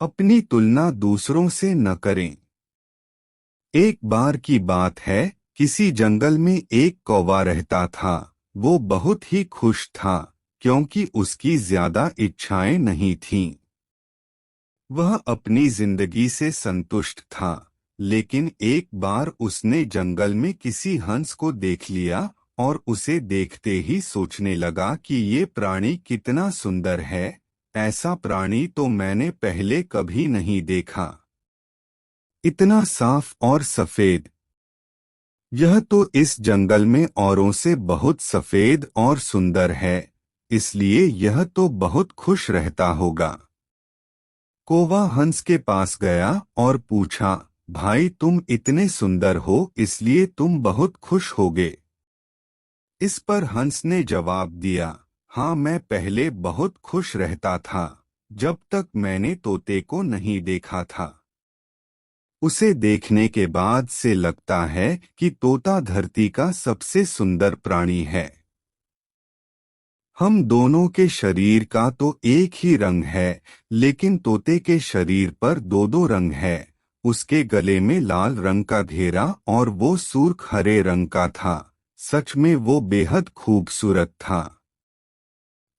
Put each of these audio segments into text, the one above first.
अपनी तुलना दूसरों से न करें। एक बार की बात है, किसी जंगल में एक कौवा रहता था। वो बहुत ही खुश था, क्योंकि उसकी ज्यादा इच्छाएं नहीं थीं। वह अपनी जिंदगी से संतुष्ट था। लेकिन एक बार उसने जंगल में किसी हंस को देख लिया और उसे देखते ही सोचने लगा कि ये प्राणी कितना सुंदर है। ऐसा प्राणी तो मैंने पहले कभी नहीं देखा। इतना साफ और सफेद। यह तो इस जंगल में औरों से बहुत सफेद और सुंदर है, इसलिए यह तो बहुत खुश रहता होगा। कौवा हंस के पास गया और पूछा, भाई तुम इतने सुंदर हो इसलिए तुम बहुत खुश होगे। इस पर हंस ने जवाब दिया, हाँ मैं पहले बहुत खुश रहता था, जब तक मैंने तोते को नहीं देखा था। उसे देखने के बाद से लगता है कि तोता धरती का सबसे सुंदर प्राणी है। हम दोनों के शरीर का तो एक ही रंग है, लेकिन तोते के शरीर पर दो दो रंग है। उसके गले में लाल रंग का घेरा और वो सुर्ख हरे रंग का था। सच में वो बेहद खूबसूरत था।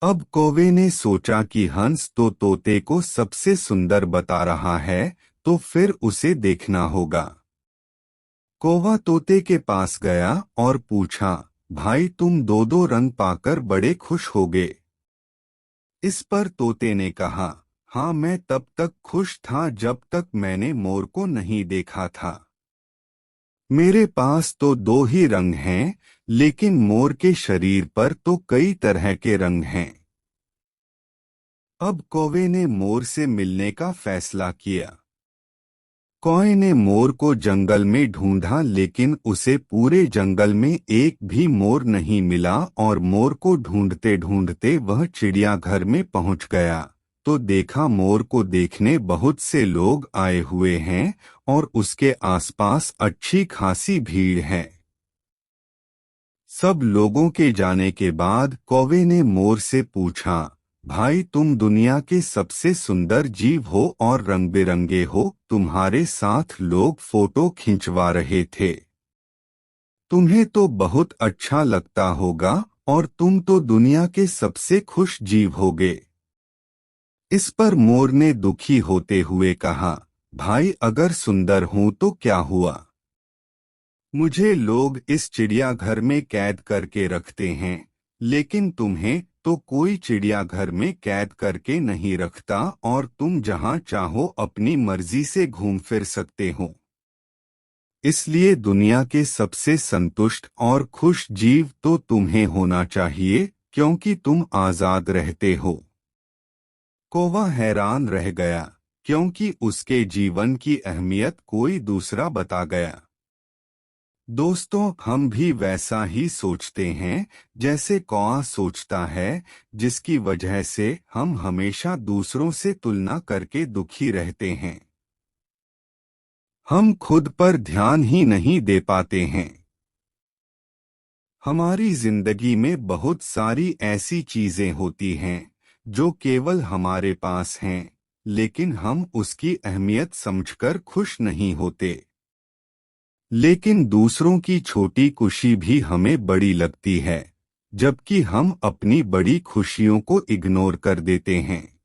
अब कौवे ने सोचा कि हंस तो तोते को सबसे सुंदर बता रहा है, तो फिर उसे देखना होगा। कौवा तोते के पास गया और पूछा, भाई तुम दो दो रंग पाकर बड़े खुश होगे। इस पर तोते ने कहा, हाँ मैं तब तक खुश था जब तक मैंने मोर को नहीं देखा था। मेरे पास तो दो ही रंग हैं, लेकिन मोर के शरीर पर तो कई तरह के रंग हैं। अब कौवे ने मोर से मिलने का फैसला किया। कौवे ने मोर को जंगल में ढूंढा, लेकिन उसे पूरे जंगल में एक भी मोर नहीं मिला और मोर को ढूंढते ढूंढते वह चिड़ियाघर में पहुंच गया, तो देखा मोर को देखने बहुत से लोग आए हुए हैं और उसके आसपास अच्छी खासी भीड़ है। सब लोगों के जाने के बाद कौवे ने मोर से पूछा, भाई तुम दुनिया के सबसे सुंदर जीव हो और रंग बिरंगे हो, तुम्हारे साथ लोग फोटो खिंचवा रहे थे। तुम्हें तो बहुत अच्छा लगता होगा और तुम तो दुनिया के सबसे खुश जीव होगे। इस पर मोर ने दुखी होते हुए कहा, भाई अगर सुंदर हूं तो क्या हुआ, मुझे लोग इस चिड़ियाघर में कैद करके रखते हैं, लेकिन तुम्हें तो कोई चिड़ियाघर में कैद करके नहीं रखता और तुम जहां चाहो अपनी मर्जी से घूम फिर सकते हो। इसलिए दुनिया के सबसे संतुष्ट और खुश जीव तो तुम्हें होना चाहिए, क्योंकि तुम आजाद रहते हो। कौवा हैरान रह गया, क्योंकि उसके जीवन की अहमियत कोई दूसरा बता गया। दोस्तों, हम भी वैसा ही सोचते हैं जैसे कौवा सोचता है, जिसकी वजह से हम हमेशा दूसरों से तुलना करके दुखी रहते हैं। हम खुद पर ध्यान ही नहीं दे पाते हैं। हमारी जिंदगी में बहुत सारी ऐसी चीजें होती हैं जो केवल हमारे पास हैं, लेकिन हम उसकी अहमियत समझकर खुश नहीं होते। लेकिन दूसरों की छोटी खुशी भी हमें बड़ी लगती है, जबकि हम अपनी बड़ी खुशियों को इग्नोर कर देते हैं।